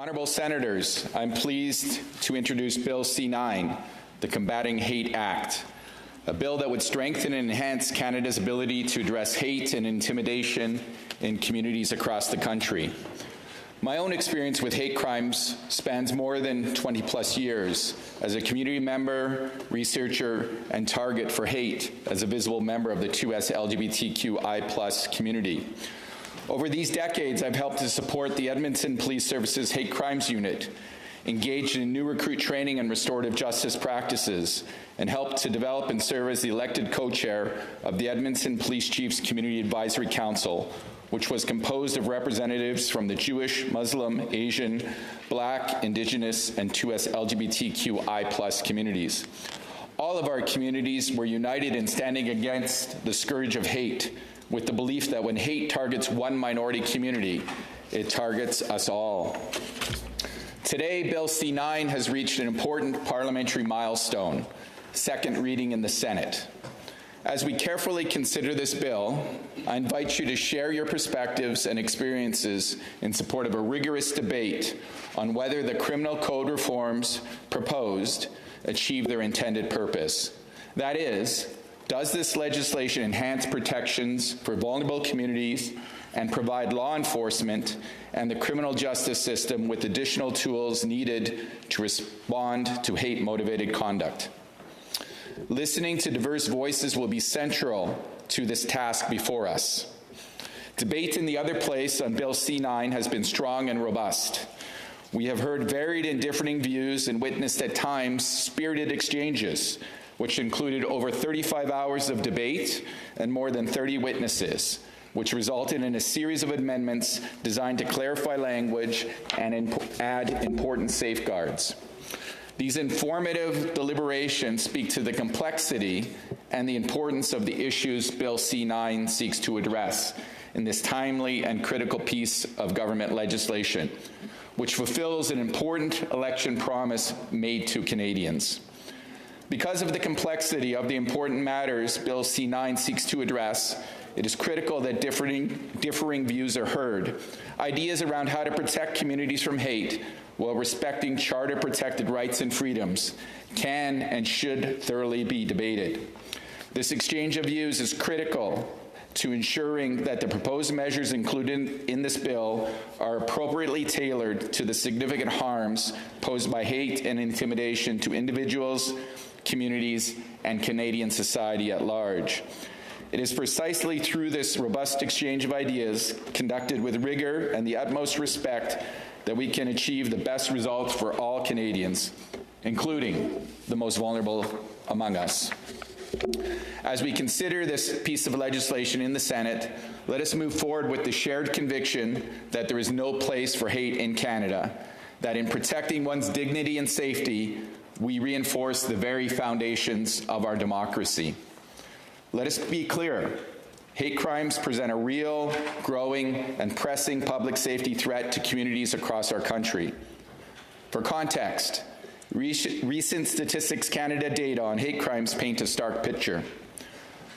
Honourable Senators, I'm pleased to introduce Bill C-9, the Combating Hate Act, a bill that would strengthen and enhance Canada's ability to address hate and intimidation in communities across the country. My own experience with hate crimes spans more than 20-plus years as a community member, researcher, and target for hate as a visible member of the 2S LGBTQI+ community. Over these decades, I've helped to support the Edmonton Police Service's Hate Crimes Unit, engaged in new recruit training and restorative justice practices, and helped to develop and serve as the elected co-chair of the Edmonton Police Chiefs Community Advisory Council, which was composed of representatives from the Jewish, Muslim, Asian, Black, Indigenous, and 2S LGBTQI+ communities. All of our communities were united in standing against the scourge of hate, with the belief that when hate targets one minority community, it targets us all. Today, Bill C-9 has reached an important parliamentary milestone, second reading in the Senate. As we carefully consider this bill, I invite you to share your perspectives and experiences in support of a rigorous debate on whether the criminal code reforms proposed achieve their intended purpose. That is, does this legislation enhance protections for vulnerable communities and provide law enforcement and the criminal justice system with additional tools needed to respond to hate-motivated conduct? Listening to diverse voices will be central to this task before us. Debate in the other place on Bill C-9 has been strong and robust. We have heard varied and differing views and witnessed at times spirited exchanges, which included over 35 hours of debate and more than 30 witnesses, which resulted in a series of amendments designed to clarify language and add important safeguards. These informative deliberations speak to the complexity and the importance of the issues Bill C-9 seeks to address in this timely and critical piece of government legislation, which fulfills an important election promise made to Canadians. Because of the complexity of the important matters Bill C-9 seeks to address, it is critical that differing views are heard. Ideas around how to protect communities from hate while respecting charter-protected rights and freedoms can and should thoroughly be debated. This exchange of views is critical to ensuring that the proposed measures included in this bill are appropriately tailored to the significant harms posed by hate and intimidation to individuals, communities, and Canadian society at large. It is precisely through this robust exchange of ideas, conducted with rigor and the utmost respect, that we can achieve the best results for all Canadians, including the most vulnerable among us. As we consider this piece of legislation in the Senate, let us move forward with the shared conviction that there is no place for hate in Canada, that in protecting one's dignity and safety, we reinforce the very foundations of our democracy. Let us be clear. Hate crimes present a real, growing, and pressing public safety threat to communities across our country. For context, recent Statistics Canada data on hate crimes paint a stark picture.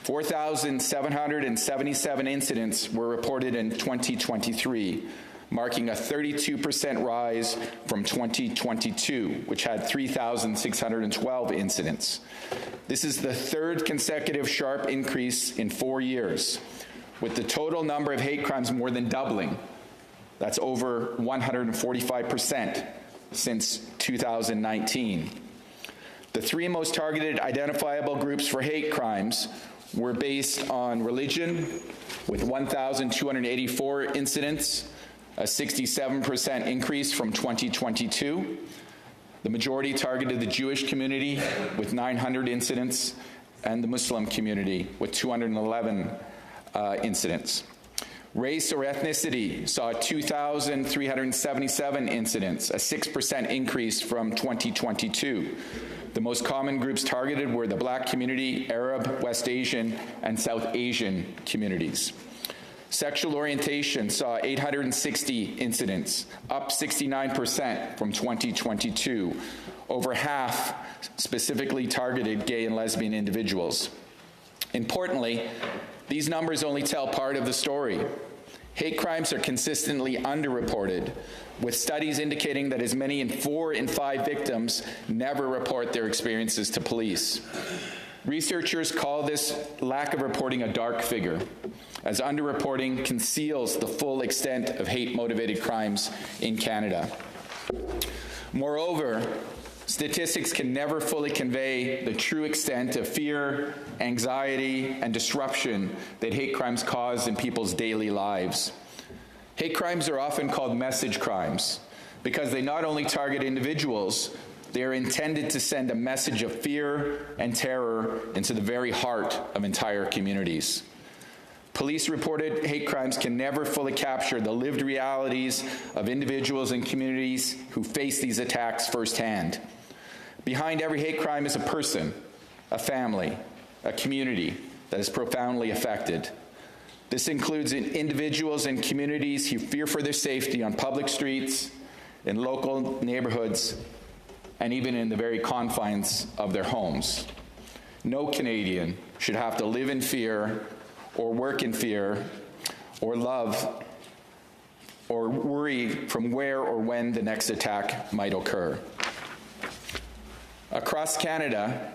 4,777 incidents were reported in 2023, marking a 32% rise from 2022, which had 3,612 incidents. This is the third consecutive sharp increase in 4 years, with the total number of hate crimes more than doubling. That's over 145% since 2019. The three most targeted identifiable groups for hate crimes were based on religion, with 1,284 incidents, a 67% increase from 2022. The majority targeted the Jewish community with 900 incidents, and the Muslim community with 211 incidents. Race or ethnicity saw 2,377 incidents, a 6% increase from 2022. The most common groups targeted were the Black community, Arab, West Asian, and South Asian communities. Sexual orientation saw 860 incidents, up 69% from 2022. Over half specifically targeted gay and lesbian individuals. Importantly, these numbers only tell part of the story. Hate crimes are consistently underreported, with studies indicating that as many as 4 in 5 victims never report their experiences to police. Researchers call this lack of reporting a dark figure, as underreporting conceals the full extent of hate-motivated crimes in Canada. Moreover, statistics can never fully convey the true extent of fear, anxiety, and disruption that hate crimes cause in people's daily lives. Hate crimes are often called message crimes because they not only target individuals, they are intended to send a message of fear and terror into the very heart of entire communities. Police-reported hate crimes can never fully capture the lived realities of individuals and communities who face these attacks firsthand. Behind every hate crime is a person, a family, a community that is profoundly affected. This includes individuals and communities who fear for their safety on public streets, in local neighborhoods, and even in the very confines of their homes. No Canadian should have to live in fear or work in fear or love or worry from where or when the next attack might occur. Across Canada,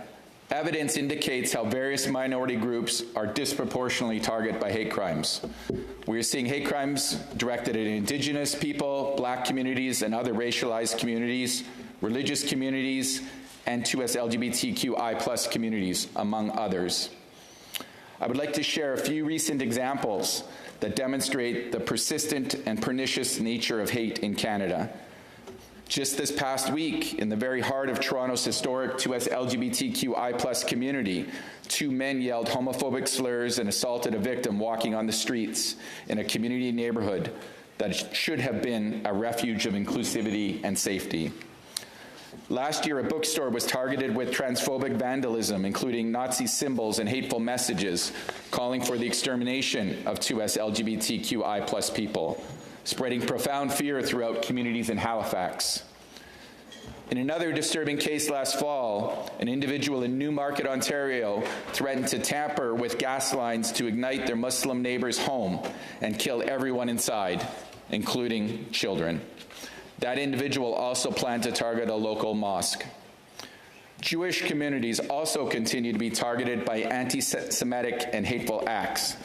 evidence indicates how various minority groups are disproportionately targeted by hate crimes. We are seeing hate crimes directed at Indigenous people, Black communities, and other racialized communities, religious communities, and to us LGBTQI+ communities, among others. I would like to share a few recent examples that demonstrate the persistent and pernicious nature of hate in Canada. Just this past week, in the very heart of Toronto's historic 2S LGBTQI+ community, 2 men yelled homophobic slurs and assaulted a victim walking on the streets in a community neighborhood that should have been a refuge of inclusivity and safety. Last year, a bookstore was targeted with transphobic vandalism, including Nazi symbols and hateful messages calling for the extermination of 2S LGBTQI+ people, spreading profound fear throughout communities in Halifax. In another disturbing case last fall, an individual in Newmarket, Ontario, threatened to tamper with gas lines to ignite their Muslim neighbor's home and kill everyone inside, including children. That individual also planned to target a local mosque. Jewish communities also continue to be targeted by anti-Semitic and hateful acts.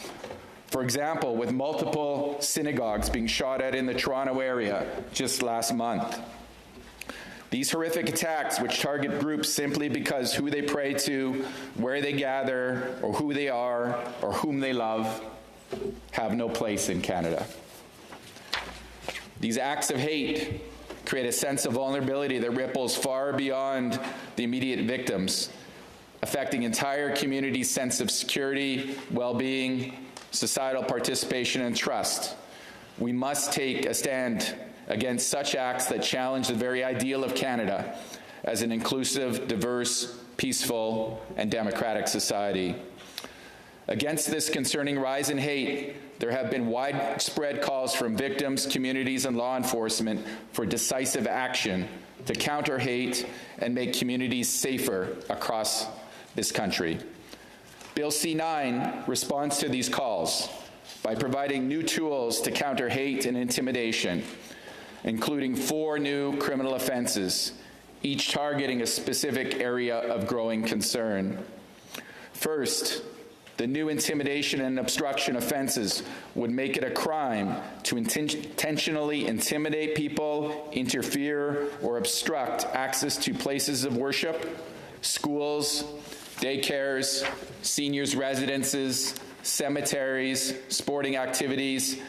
For example, with multiple synagogues being shot at in the Toronto area just last month. These horrific attacks, which target groups simply because who they pray to, where they gather, or who they are, or whom they love, have no place in Canada. These acts of hate create a sense of vulnerability that ripples far beyond the immediate victims, affecting entire communities' sense of security, well-being, societal participation, and trust. We must take a stand against such acts that challenge the very ideal of Canada as an inclusive, diverse, peaceful, and democratic society. Against this concerning rise in hate, there have been widespread calls from victims, communities, and law enforcement for decisive action to counter hate and make communities safer across this country. Bill C-9 responds to these calls by providing new tools to counter hate and intimidation, including 4 new criminal offenses, each targeting a specific area of growing concern. First, the new intimidation and obstruction offenses would make it a crime to intentionally intimidate people, interfere, or obstruct access to places of worship, schools, daycares, seniors' residences, cemeteries, sporting activities,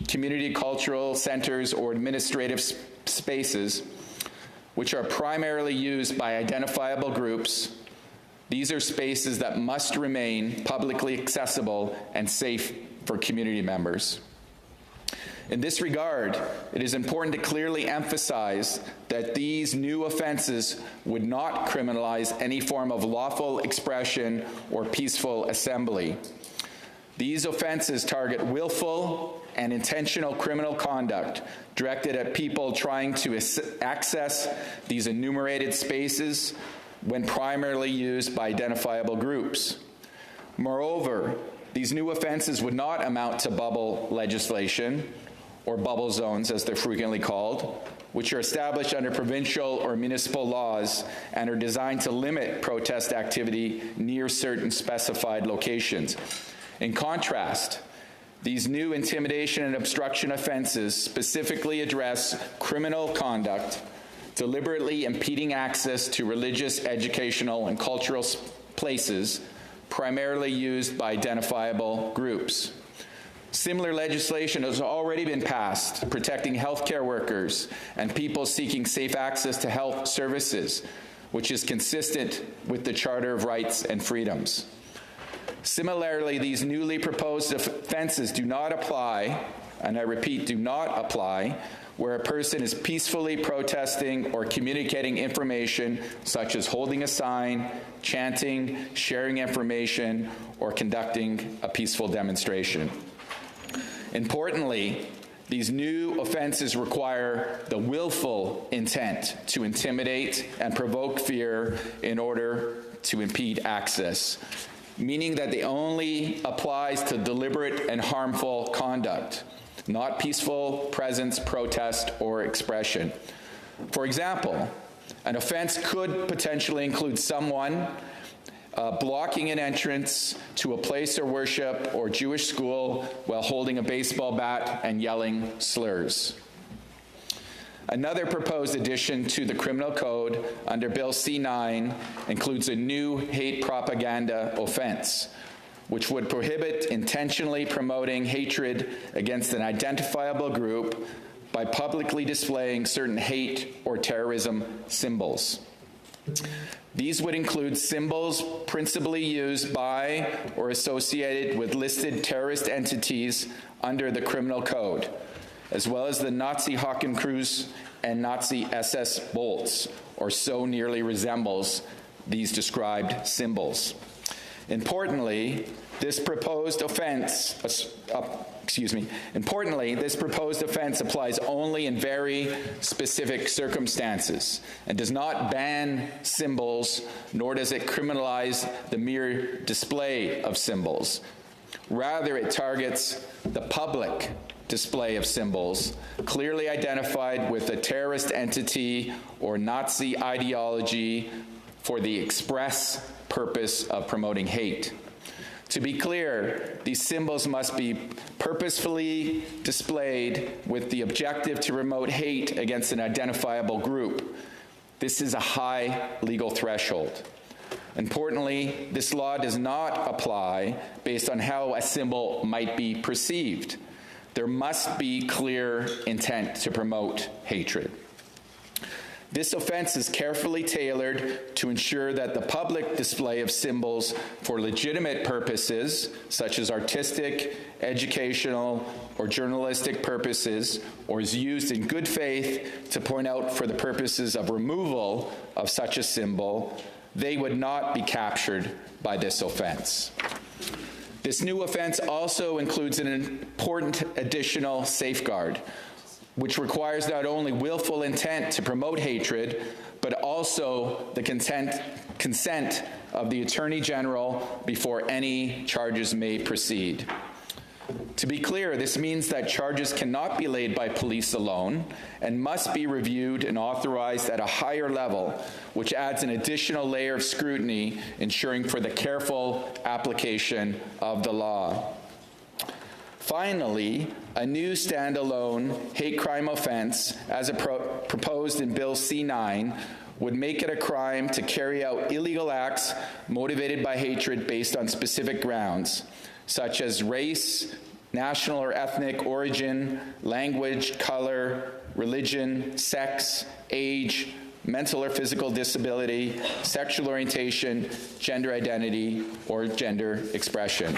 community cultural centers, or administrative spaces, which are primarily used by identifiable groups. These are spaces that must remain publicly accessible and safe for community members. In this regard, it is important to clearly emphasize that these new offenses would not criminalize any form of lawful expression or peaceful assembly. These offenses target willful and intentional criminal conduct directed at people trying to access these enumerated spaces when primarily used by identifiable groups. Moreover, these new offenses would not amount to bubble legislation, or bubble zones as they're frequently called, which are established under provincial or municipal laws and are designed to limit protest activity near certain specified locations. In contrast, these new intimidation and obstruction offenses specifically address criminal conduct, deliberately impeding access to religious, educational, and cultural places, primarily used by identifiable groups. Similar legislation has already been passed protecting healthcare workers and people seeking safe access to health services, which is consistent with the Charter of Rights and Freedoms. Similarly, these newly proposed offenses do not apply, and I repeat, do not apply, where a person is peacefully protesting or communicating information such as holding a sign, chanting, sharing information, or conducting a peaceful demonstration. Importantly, these new offenses require the willful intent to intimidate and provoke fear in order to impede access, meaning that they only applies to deliberate and harmful conduct, not peaceful presence, protest, or expression. For example, an offense could potentially include someone blocking an entrance to a place of worship or Jewish school while holding a baseball bat and yelling slurs. Another proposed addition to the criminal code under Bill C-9 includes a new hate propaganda offense, which would prohibit intentionally promoting hatred against an identifiable group by publicly displaying certain hate or terrorism symbols. These would include symbols principally used by or associated with listed terrorist entities under the criminal code, as well as the Nazi Hakenkreuz and Nazi SS bolts, or so nearly resembles these described symbols. Importantly, this proposed offense applies only in very specific circumstances and does not ban symbols, nor does it criminalize the mere display of symbols. Rather, it targets the public display of symbols clearly identified with a terrorist entity or Nazi ideology for the express purpose of promoting hate. To be clear, these symbols must be purposefully displayed with the objective to promote hate against an identifiable group. This is a high legal threshold. Importantly, this law does not apply based on how a symbol might be perceived. There must be clear intent to promote hatred. This offense is carefully tailored to ensure that the public display of symbols for legitimate purposes, such as artistic, educational, or journalistic purposes, or is used in good faith to point out for the purposes of removal of such a symbol, they would not be captured by this offense. This new offense also includes an important additional safeguard, which requires not only willful intent to promote hatred, but also the consent of the Attorney General before any charges may proceed. To be clear, this means that charges cannot be laid by police alone and must be reviewed and authorized at a higher level, which adds an additional layer of scrutiny, ensuring for the careful application of the law. Finally, a new standalone hate crime offense, as proposed in Bill C-9, would make it a crime to carry out illegal acts motivated by hatred based on specific grounds, such as race, national or ethnic origin, language, color, religion, sex, age, mental or physical disability, sexual orientation, gender identity, or gender expression.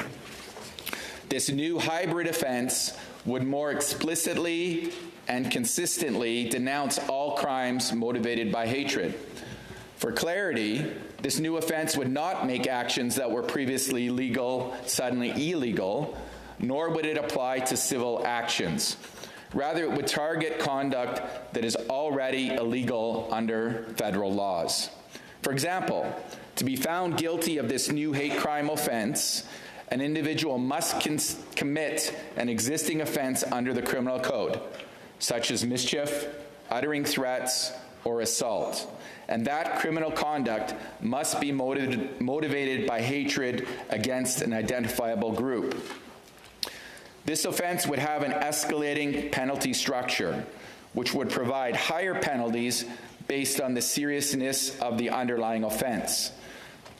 This new hybrid offense would more explicitly and consistently denounce all crimes motivated by hatred. For clarity, this new offense would not make actions that were previously legal suddenly illegal, nor would it apply to civil actions. Rather, it would target conduct that is already illegal under federal laws. For example, to be found guilty of this new hate crime offense, an individual must commit an existing offense under the criminal code, such as mischief, uttering threats, or assault. And that criminal conduct must be motivated by hatred against an identifiable group. This offense would have an escalating penalty structure, which would provide higher penalties based on the seriousness of the underlying offense.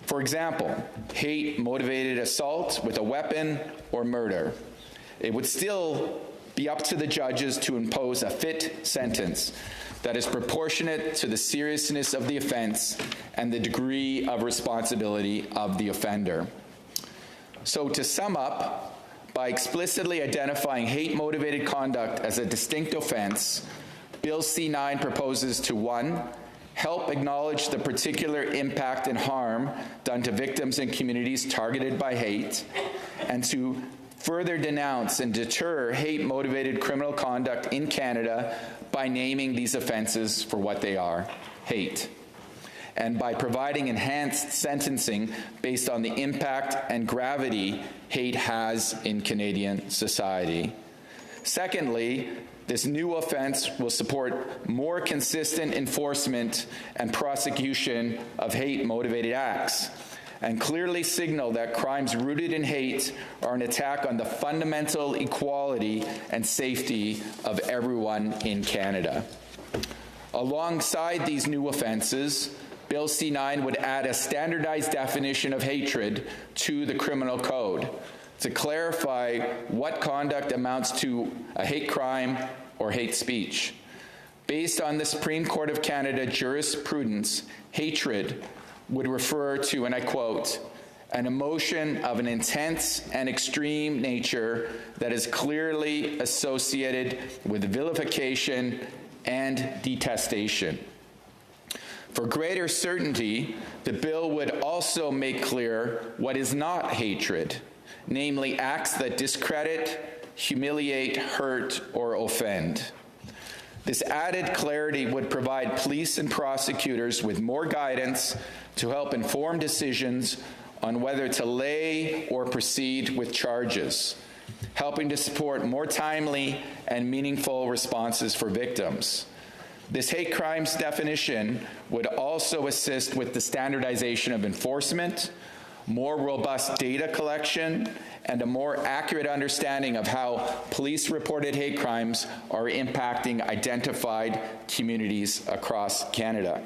For example, hate-motivated assault with a weapon or murder. It would still be up to the judges to impose a fit sentence that is proportionate to the seriousness of the offense and the degree of responsibility of the offender. So to sum up, by explicitly identifying hate-motivated conduct as a distinct offense, Bill C-9 proposes to 1, help acknowledge the particular impact and harm done to victims and communities targeted by hate, and to further denounce and deter hate-motivated criminal conduct in Canada by naming these offenses for what they are, hate, and by providing enhanced sentencing based on the impact and gravity hate has in Canadian society. Secondly, this new offense will support more consistent enforcement and prosecution of hate-motivated acts, and clearly signal that crimes rooted in hate are an attack on the fundamental equality and safety of everyone in Canada. Alongside these new offenses, Bill C-9 would add a standardized definition of hatred to the criminal code to clarify what conduct amounts to a hate crime or hate speech. Based on the Supreme Court of Canada jurisprudence, hatred would refer to, and I quote, an emotion of an intense and extreme nature that is clearly associated with vilification and detestation. For greater certainty, the bill would also make clear what is not hatred, namely acts that discredit, humiliate, hurt, or offend. This added clarity would provide police and prosecutors with more guidance to help inform decisions on whether to lay or proceed with charges, helping to support more timely and meaningful responses for victims. This hate crimes definition would also assist with the standardization of enforcement, more robust data collection, and a more accurate understanding of how police-reported hate crimes are impacting identified communities across Canada.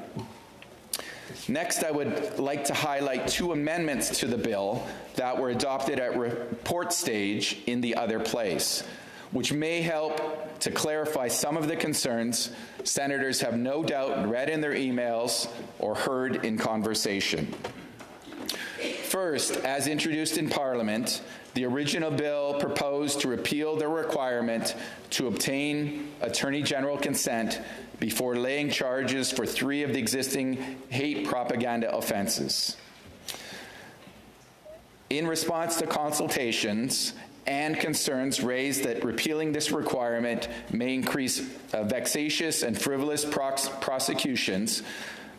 Next, I would like to highlight 2 amendments to the bill that were adopted at report stage in the other place, which may help to clarify some of the concerns senators have no doubt read in their emails or heard in conversation. First, as introduced in Parliament, the original bill proposed to repeal the requirement to obtain Attorney General consent before laying charges for 3 of the existing hate propaganda offenses. In response to consultations and concerns raised that repealing this requirement may increase vexatious and frivolous prosecutions,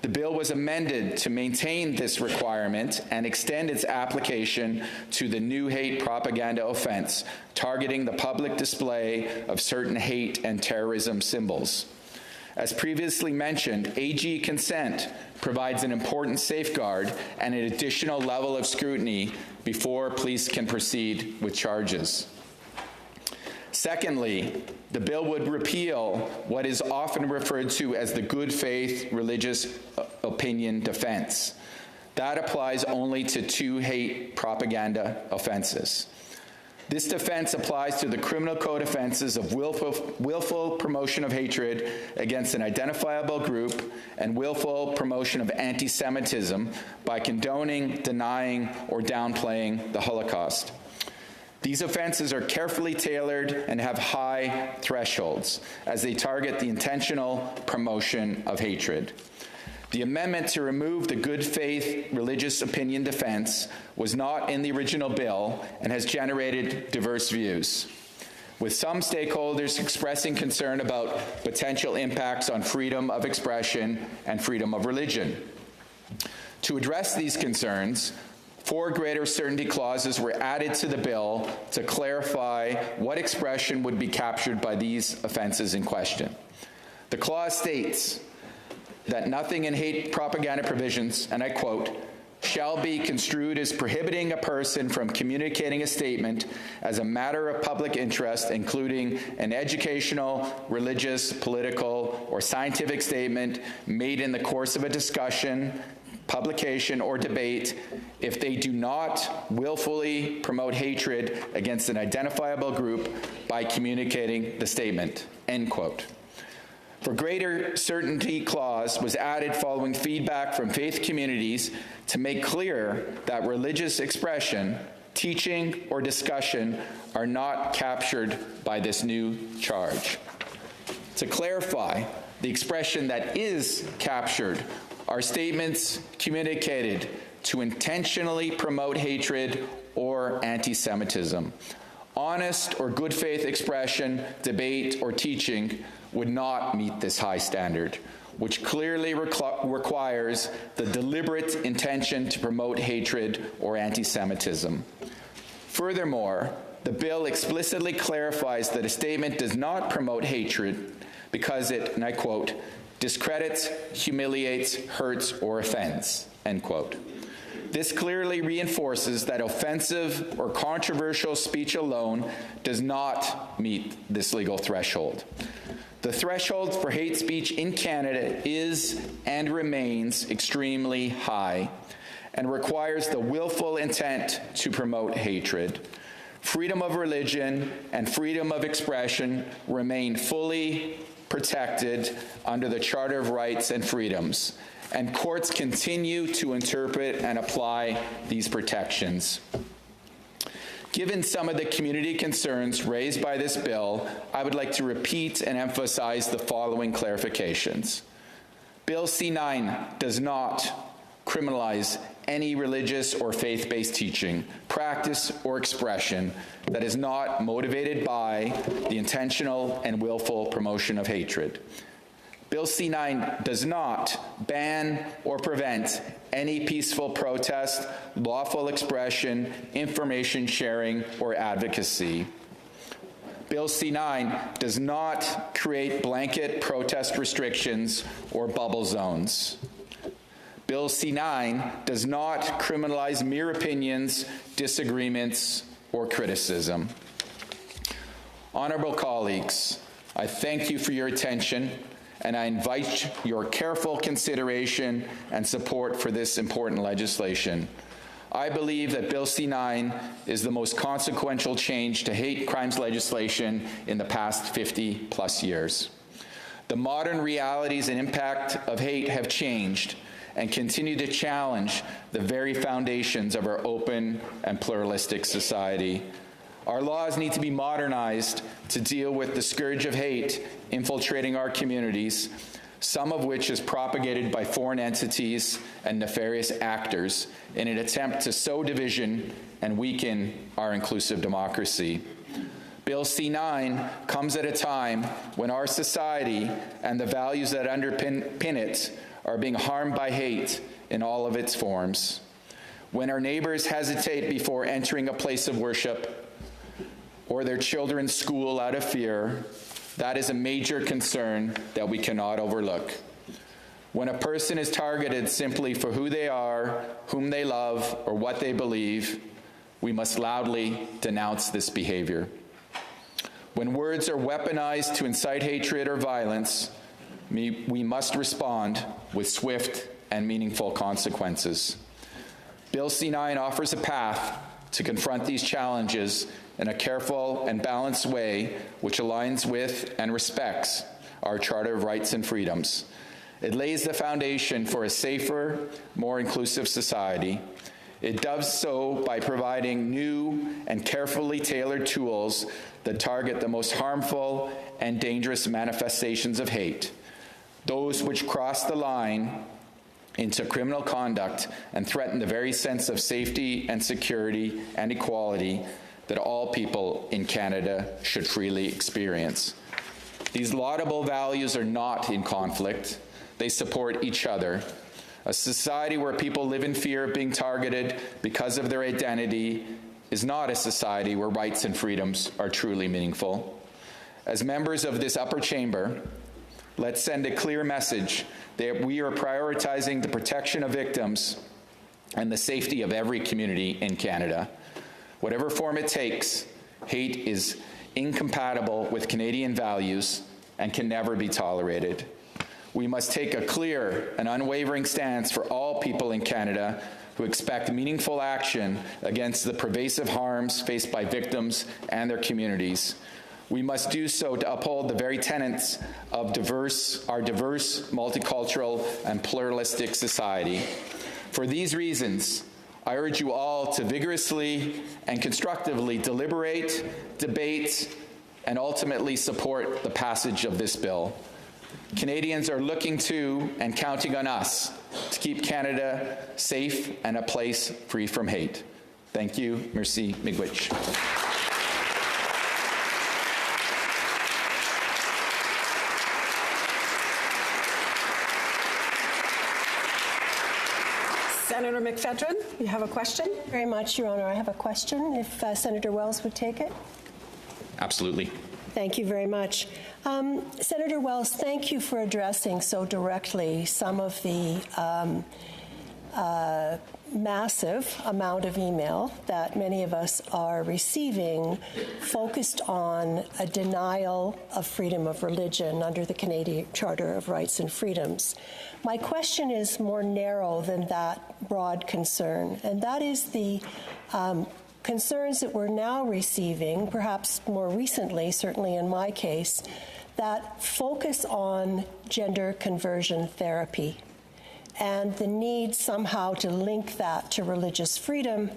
the bill was amended to maintain this requirement and extend its application to the new hate propaganda offense, targeting the public display of certain hate and terrorism symbols. As previously mentioned, AG consent provides an important safeguard and an additional level of scrutiny before police can proceed with charges. Secondly, the bill would repeal what is often referred to as the good faith religious opinion defense. That applies only to 2 hate propaganda offenses. This defense applies to the criminal code offenses of willful promotion of hatred against an identifiable group and willful promotion of anti-Semitism by condoning, denying, or downplaying the Holocaust. These offenses are carefully tailored and have high thresholds as they target the intentional promotion of hatred. The amendment to remove the good faith religious opinion defense was not in the original bill and has generated diverse views, with some stakeholders expressing concern about potential impacts on freedom of expression and freedom of religion. To address these concerns, 4 greater certainty clauses were added to the bill to clarify what expression would be captured by these offenses in question. The clause states that nothing in hate propaganda provisions, and I quote, shall be construed as prohibiting a person from communicating a statement as a matter of public interest, including an educational, religious, political, or scientific statement made in the course of a discussion, publication, or debate, if they do not willfully promote hatred against an identifiable group by communicating the statement, end quote. For greater certainty clause was added following feedback from faith communities to make clear that religious expression, teaching, or discussion are not captured by this new charge. To clarify, the expression that is captured are statements communicated to intentionally promote hatred or anti-Semitism. Honest or good faith expression, debate, or teaching would not meet this high standard, which clearly requires the deliberate intention to promote hatred or anti-Semitism. Furthermore, the bill explicitly clarifies that a statement does not promote hatred because it, and I quote, discredits, humiliates, hurts, or offends, end quote. This clearly reinforces that offensive or controversial speech alone does not meet this legal threshold. The threshold for hate speech in Canada is and remains extremely high and requires the willful intent to promote hatred. Freedom of religion and freedom of expression remain fully protected under the Charter of Rights and Freedoms, and courts continue to interpret and apply these protections. Given some of the community concerns raised by this bill, I would like to repeat and emphasize the following clarifications. Bill C-9 does not criminalize any religious or faith-based teaching, practice, or expression that is not motivated by the intentional and willful promotion of hatred. Bill C-9 does not ban or prevent any peaceful protest, lawful expression, information sharing, or advocacy. Bill C-9 does not create blanket protest restrictions or bubble zones. Bill C-9 does not criminalize mere opinions, disagreements, or criticism. Honorable colleagues, I thank you for your attention, and I invite your careful consideration and support for this important legislation. I believe that Bill C-9 is the most consequential change to hate crimes legislation in the past 50+ years. The modern realities and impact of hate have changed and continue to challenge the very foundations of our open and pluralistic society. Our laws need to be modernized to deal with the scourge of hate infiltrating our communities, some of which is propagated by foreign entities and nefarious actors in an attempt to sow division and weaken our inclusive democracy. Bill C-9 comes at a time when our society and the values that underpin it are being harmed by hate in all of its forms. When our neighbors hesitate before entering a place of worship or their children's school out of fear, that is a major concern that we cannot overlook. When a person is targeted simply for who they are, whom they love, or what they believe, we must loudly denounce this behavior. When words are weaponized to incite hatred or violence, we must respond with swift and meaningful consequences. Bill C-9 offers a path to confront these challenges in a careful and balanced way which aligns with and respects our Charter of Rights and Freedoms. It lays the foundation for a safer, more inclusive society. It does so by providing new and carefully tailored tools that target the most harmful and dangerous manifestations of hate, those which cross the line into criminal conduct and threaten the very sense of safety and security and equality that all people in Canada should freely experience. These laudable values are not in conflict. They support each other. A society where people live in fear of being targeted because of their identity is not a society where rights and freedoms are truly meaningful. As members of this upper chamber, let's send a clear message that we are prioritizing the protection of victims and the safety of every community in Canada. Whatever form it takes, hate is incompatible with Canadian values and can never be tolerated. We must take a clear and unwavering stance for all people in Canada who expect meaningful action against the pervasive harms faced by victims and their communities. We must do so to uphold the very tenets of our diverse, multicultural, and pluralistic society. For these reasons, I urge you all to vigorously and constructively deliberate, debate, and ultimately support the passage of this bill. Canadians are looking to and counting on us to keep Canada safe and a place free from hate. Thank you. Merci. Miigwech. Senator McFedrin, you have a question? Very much, Your Honour. I have a question, if Senator Wells would take it. Absolutely. Thank you very much. Senator Wells, thank you for addressing so directly some of the massive amount of email that many of us are receiving focused on a denial of freedom of religion under the Canadian Charter of Rights and Freedoms. My question is more narrow than that broad concern, and that is the concerns that we're now receiving, perhaps more recently, certainly in my case, that focus on gender conversion therapy and the need somehow to link that to religious freedom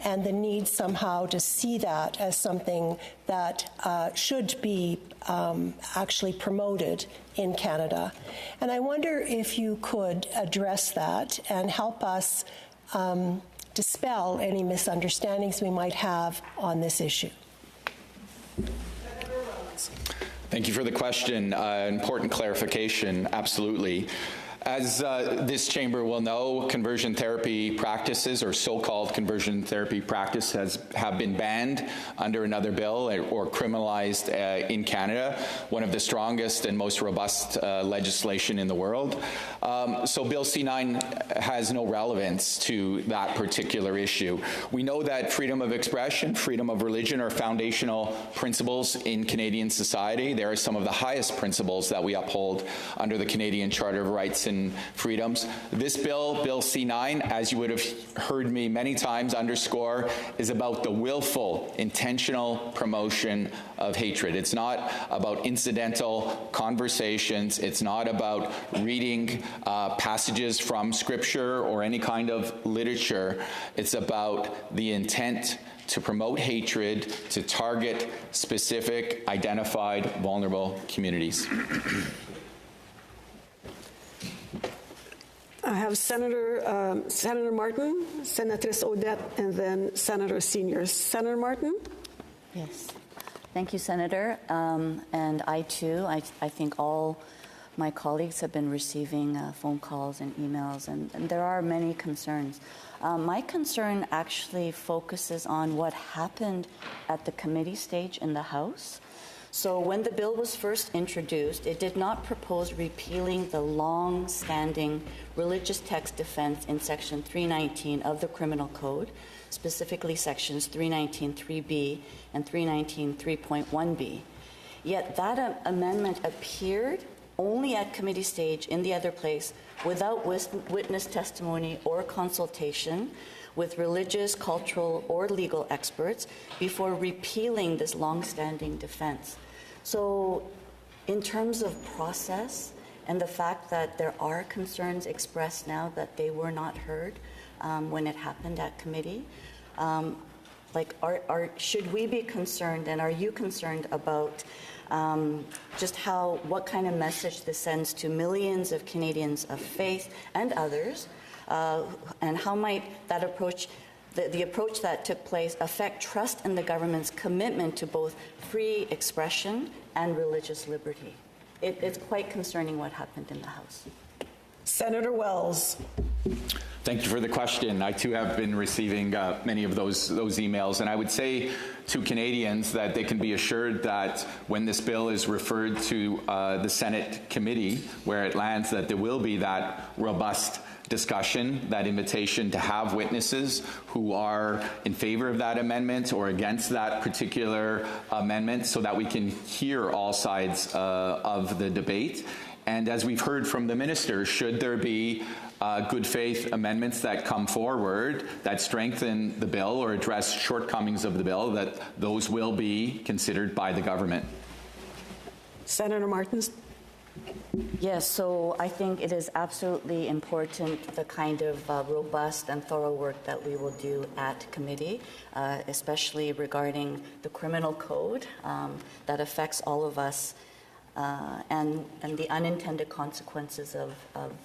and the need somehow to see that as something that should be actually promoted in Canada. And I wonder if you could address that and help us dispel any misunderstandings we might have on this issue. Thank you for the question. Important clarification, absolutely. As this chamber will know, conversion therapy practices, or so-called conversion therapy practice, have been banned under another bill or criminalized in Canada, one of the strongest and most robust legislation in the world. So Bill C-9 has no relevance to that particular issue. We know that freedom of expression, freedom of religion are foundational principles in Canadian society. They are some of the highest principles that we uphold under the Canadian Charter of Rights and Freedoms. This bill, Bill C-9, as you would have heard me many times underscore, is about the willful, intentional promotion of hatred. It's not about incidental conversations. It's not about reading passages from Scripture or any kind of literature. It's about the intent to promote hatred, to target specific, identified, vulnerable communities. I have Senator Martin, Senatress Odette, and then Senator Seniors. Senator Martin? Yes. Thank you, Senator. And I, too, I think all my colleagues have been receiving phone calls and emails, and there are many concerns. My concern actually focuses on what happened at the committee stage in the House. So when the bill was first introduced, it did not propose repealing the long-standing religious text defense in Section 319 of the Criminal Code, specifically Sections 319.3b and 319.3.1b. Yet that amendment appeared only at committee stage in the other place without witness testimony or consultation with religious, cultural, or legal experts before repealing this long-standing defense. So in terms of process and the fact that there are concerns expressed now that they were not heard when it happened at committee, should we be concerned, and are you concerned about just what kind of message this sends to millions of Canadians of faith and others, and how might that approach, the approach that took place, affect trust in the government's commitment to both free expression and religious liberty? It's quite concerning what happened in the House. Senator Wells. Thank you for the question. I too have been receiving many of those emails, and I would say to Canadians that they can be assured that when this bill is referred to the Senate committee where it lands, that there will be that robust discussion, that invitation to have witnesses who are in favor of that amendment or against that particular amendment, so that we can hear all sides of the debate. And as we've heard from the minister, should there be good faith amendments that come forward that strengthen the bill or address shortcomings of the bill, that those will be considered by the government. Senator Martins. Yes, so I think it is absolutely important, the kind of robust and thorough work that we will do at committee, especially regarding the criminal code that affects all of us, and the unintended consequences of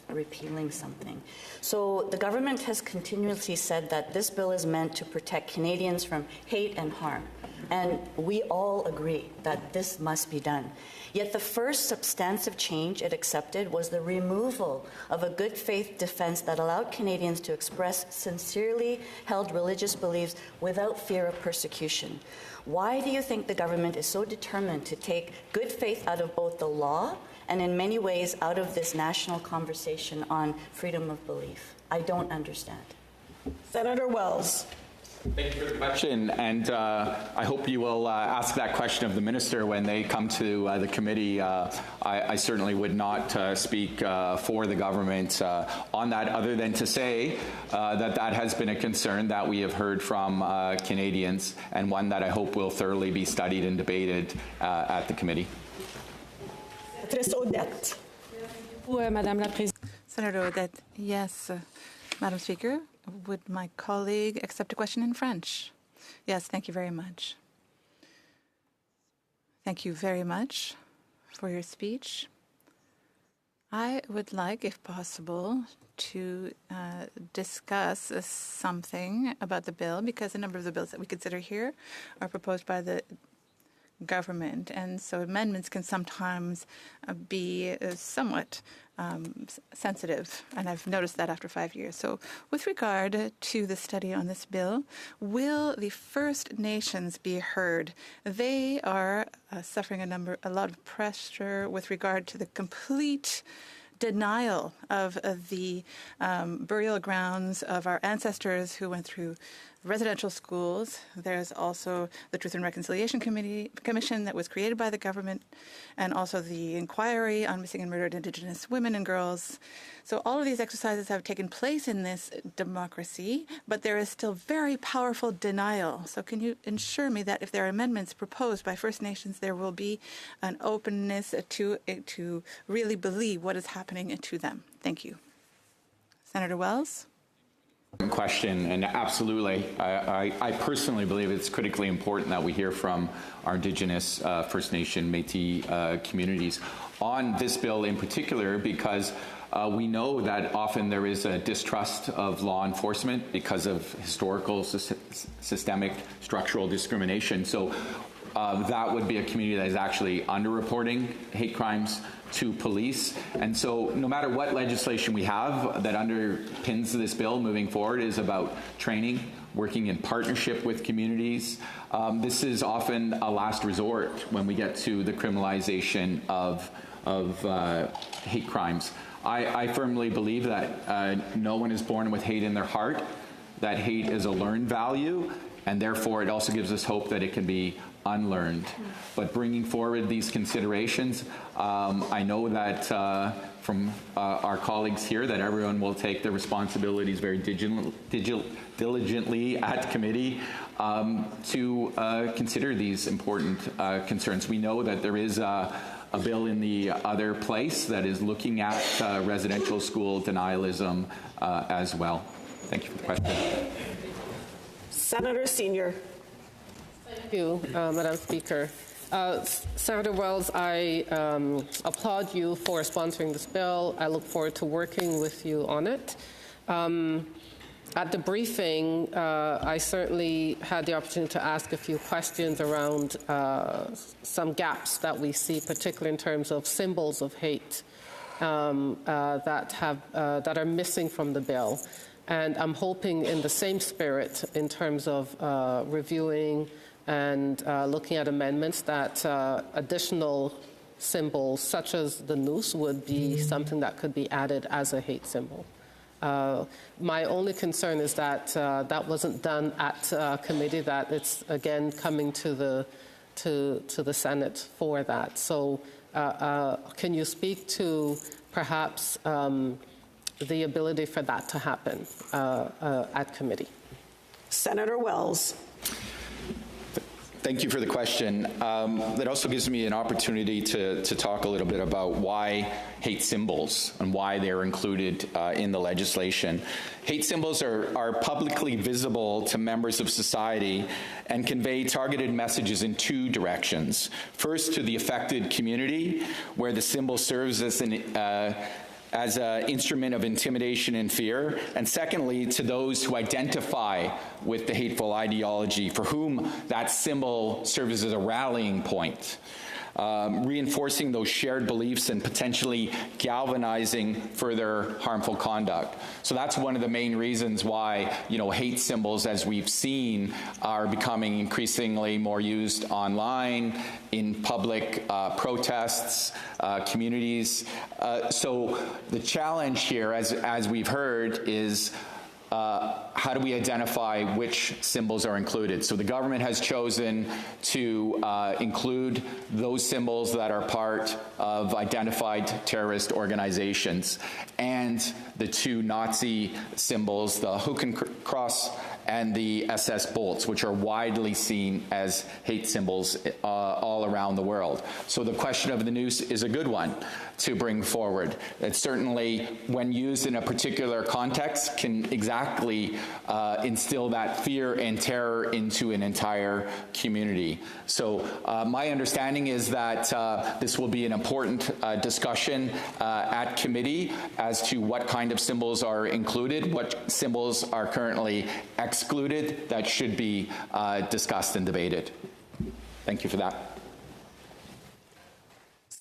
repealing something. So the government has continuously said that this bill is meant to protect Canadians from hate and harm, and we all agree that this must be done. Yet the first substantive change it accepted was the removal of a good faith defense that allowed Canadians to express sincerely held religious beliefs without fear of persecution. Why do you think the government is so determined to take good faith out of both the law and in many ways out of this national conversation on freedom of belief? I don't understand. Senator Wells. Thank you for the question, and I hope you will ask that question of the minister when they come to the committee. I certainly would not speak for the government on that, other than to say that has been a concern that we have heard from Canadians, and one that I hope will thoroughly be studied and debated at the committee. Senator Odette, yes. Madam Speaker, would my colleague accept a question in French? Yes, thank you very much. Thank you very much for your speech. I would like, if possible, to discuss something about the bill, because a number of the bills that we consider here are proposed by the government, and so amendments can sometimes be somewhat sensitive, and I've noticed that after 5 years. So with regard to the study on this bill, will the First Nations be heard? They are suffering a lot of pressure with regard to the complete denial of the burial grounds of our ancestors who went through residential schools. There's also the Truth and Reconciliation Commission that was created by the government, and also the inquiry on missing and murdered Indigenous women and girls. So all of these exercises have taken place in this democracy, but there is still very powerful denial. So can you ensure me that if there are amendments proposed by First Nations, there will be an openness to really believe what is happening to them? Thank you. Senator Wells? Question, and absolutely, I personally believe it's critically important that we hear from our Indigenous First Nation Métis communities on this bill in particular, because we know that often there is a distrust of law enforcement because of historical, systemic, structural discrimination. So that would be a community that is actually underreporting hate crimes to police. And so no matter what legislation we have that underpins this bill moving forward is about training, working in partnership with communities. This is often a last resort when we get to the criminalization of hate crimes. I firmly believe that no one is born with hate in their heart, that hate is a learned value, and therefore it also gives us hope that it can be unlearned. But bringing forward these considerations, I know that from our colleagues here that everyone will take their responsibilities very diligently at committee to consider these important concerns. We know that there is a bill in the other place that is looking at residential school denialism as well. Thank you for the question. Senator Senior. Thank you, Madam Speaker. Senator Wells, I applaud you for sponsoring this bill. I look forward to working with you on it. At the briefing, I certainly had the opportunity to ask a few questions around some gaps that we see, particularly in terms of symbols of hate. that are missing from the bill. And I'm hoping in the same spirit, in terms of reviewing and looking at amendments, that additional symbols such as the noose would be something that could be added as a hate symbol. My only concern is that that wasn't done at committee, that it's again coming to the Senate for that. So can you speak to perhaps the ability for that to happen at committee? Senator Wells. Thank you for the question. That also gives me an opportunity to talk a little bit about why hate symbols and why they're included in the legislation. Hate symbols are publicly visible to members of society and convey targeted messages in two directions. First, to the affected community, where the symbol serves as an instrument of intimidation and fear, and secondly, to those who identify with the hateful ideology, for whom that symbol serves as a rallying point, reinforcing those shared beliefs and potentially galvanizing further harmful conduct. So that's one of the main reasons why, hate symbols, as we've seen, are becoming increasingly more used online, in public protests, communities. So the challenge here, as we've heard, is how do we identify which symbols are included? So the government has chosen to include those symbols that are part of identified terrorist organizations, and the two Nazi symbols, the Hakenkreuz and the SS bolts, which are widely seen as hate symbols all around the world. So the question of the noose is a good one to bring forward. It certainly, when used in a particular context, can exactly instill that fear and terror into an entire community. So my understanding is that this will be an important discussion at committee as to what kind of symbols are included, what symbols are currently excluded that should be discussed and debated. Thank you for that.